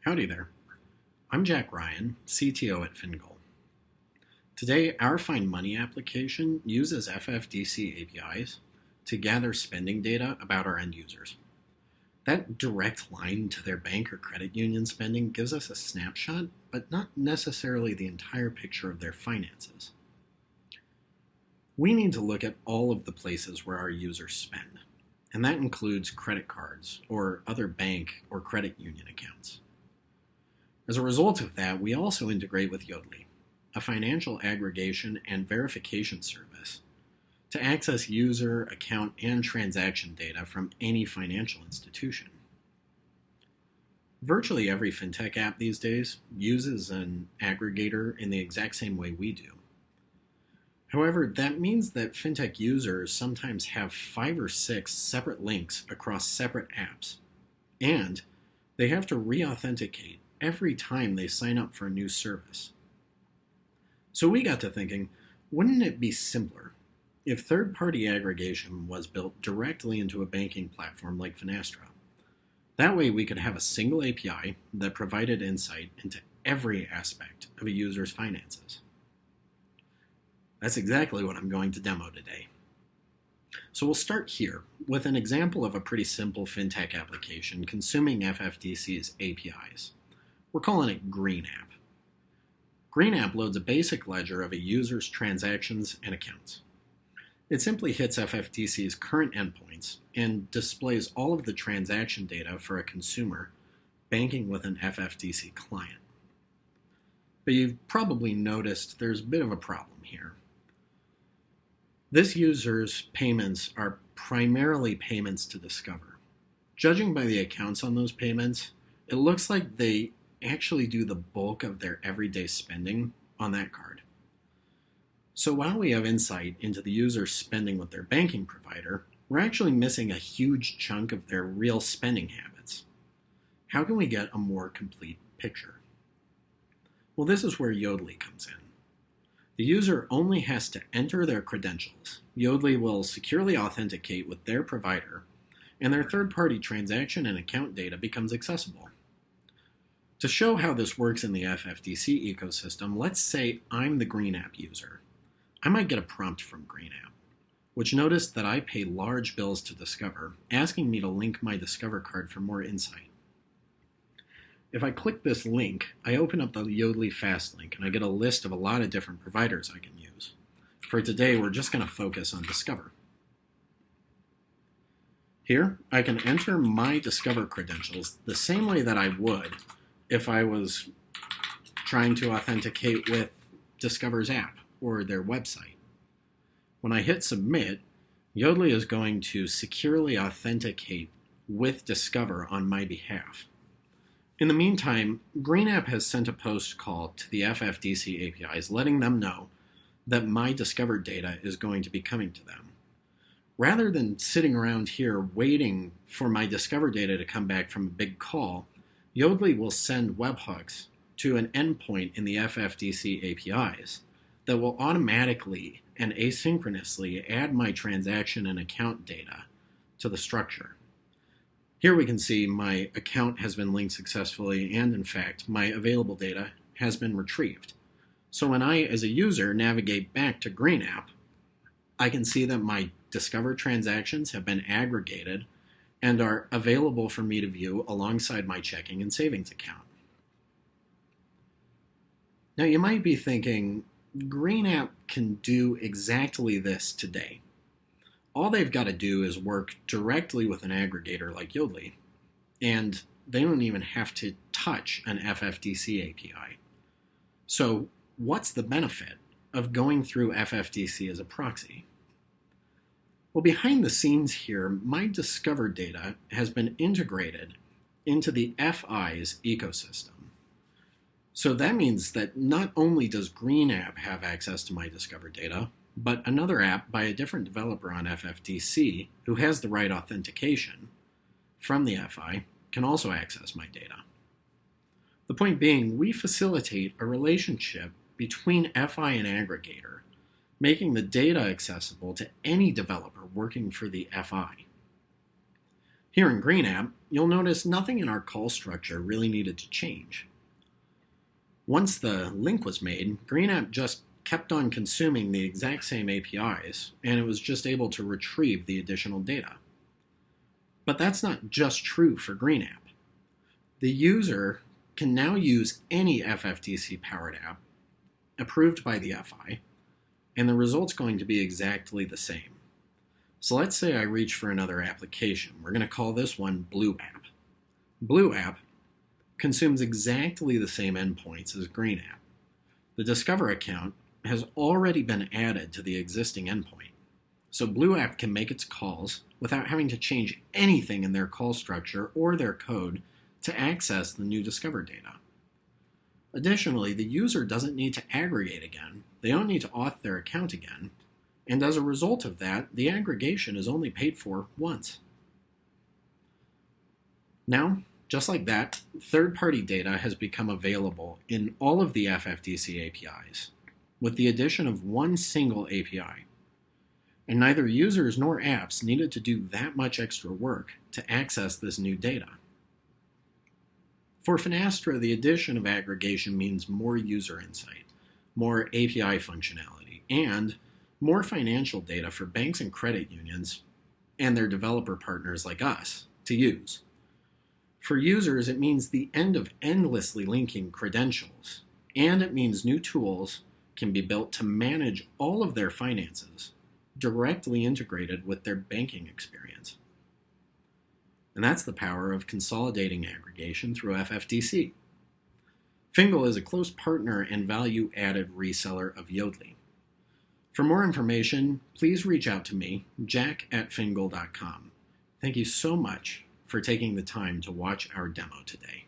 Howdy there. I'm Jack Ryan, CTO at FinGoal. Today, our Find Money application uses FFDC APIs to gather spending data about our end users. That direct line to their bank or credit union spending gives us a snapshot, but not necessarily the entire picture of their finances. We need to look at all of the places where our users spend, and that includes credit cards or other bank or credit union accounts. As a result of that, we also integrate with Yodlee, a financial aggregation and verification service, to access user, account, and transaction data from any financial institution. Virtually every fintech app these days uses an aggregator in the exact same way we do. However, that means that fintech users sometimes have 5 or 6 separate links across separate apps, and they have to re-authenticate every time they sign up for a new service. So we got to thinking, wouldn't it be simpler if third-party aggregation was built directly into a banking platform like Finastra? That way we could have a single API that provided insight into every aspect of a user's finances. That's exactly what I'm going to demo today. So we'll start here with an example of a pretty simple fintech application consuming FFDC's APIs. We're calling it Green App. Green App loads a basic ledger of a user's transactions and accounts. It simply hits FFDC's current endpoints and displays all of the transaction data for a consumer banking with an FFDC client. But you've probably noticed there's a bit of a problem here. This user's payments are primarily payments to Discover. Judging by the accounts on those payments, it looks like they actually do the bulk of their everyday spending on that card. So while we have insight into the user's spending with their banking provider, we're actually missing a huge chunk of their real spending habits. How can we get a more complete picture? Well, this is where Yodlee comes in. The user only has to enter their credentials. Yodlee will securely authenticate with their provider, and their third-party transaction and account data becomes accessible. To show how this works in the FFDC ecosystem, let's say I'm the Green App user. I might get a prompt from Green App, which noticed that I pay large bills to Discover, asking me to link my Discover card for more insight. If I click this link, I open up the Yodlee Fast link, and I get a list of a lot of different providers I can use. For today, we're just going to focus on Discover. Here, I can enter my Discover credentials the same way that I would if I was trying to authenticate with Discover's app or their website. When I hit submit, Yodlee is going to securely authenticate with Discover on my behalf. In the meantime, Green App has sent a post call to the FFDC APIs letting them know that my Discover data is going to be coming to them. Rather than sitting around here waiting for my Discover data to come back from a big call, Yodlee will send webhooks to an endpoint in the FFDC APIs that will automatically and asynchronously add my transaction and account data to the structure. Here we can see my account has been linked successfully, and in fact, my available data has been retrieved. So when I, as a user, navigate back to Green App, I can see that my Discover transactions have been aggregated and are available for me to view alongside my checking and savings account. Now you might be thinking, Green App can do exactly this today. All they've got to do is work directly with an aggregator like Yodlee, and they don't even have to touch an FFDC API. So what's the benefit of going through FFDC as a proxy? Well, behind the scenes here, my Discover data has been integrated into the FI's ecosystem. So that means that not only does Green App have access to my Discover data, but another app by a different developer on FFDC who has the right authentication from the FI can also access my data. The point being, we facilitate a relationship between FI and aggregator, making the data accessible to any developer working for the FI. Here in GreenApp, you'll notice nothing in our call structure really needed to change. Once the link was made, GreenApp just kept on consuming the exact same APIs, and it was just able to retrieve the additional data. But that's not just true for GreenApp. The user can now use any FFDC-powered app approved by the FI, and the result's going to be exactly the same. So let's say I reach for another application. We're going to call this one Blue App. Blue App consumes exactly the same endpoints as Green App. The Discover account has already been added to the existing endpoint, so Blue App can make its calls without having to change anything in their call structure or their code to access the new Discover data. Additionally, the user doesn't need to aggregate again. They don't need to auth their account again. And as a result of that, the aggregation is only paid for once. Now, just like that, third-party data has become available in all of the FFDC APIs, with the addition of one single API. And neither users nor apps needed to do that much extra work to access this new data. For Finastra, the addition of aggregation means more user insight, more API functionality, and more financial data for banks and credit unions and their developer partners like us to use. For users, it means the end of endlessly linking credentials, and it means new tools can be built to manage all of their finances directly integrated with their banking experience. And that's the power of consolidating aggregation through FFDC. Fingal is a close partner and value-added reseller of Yodlee. For more information, please reach out to me, jack@fingal.com. Thank you so much for taking the time to watch our demo today.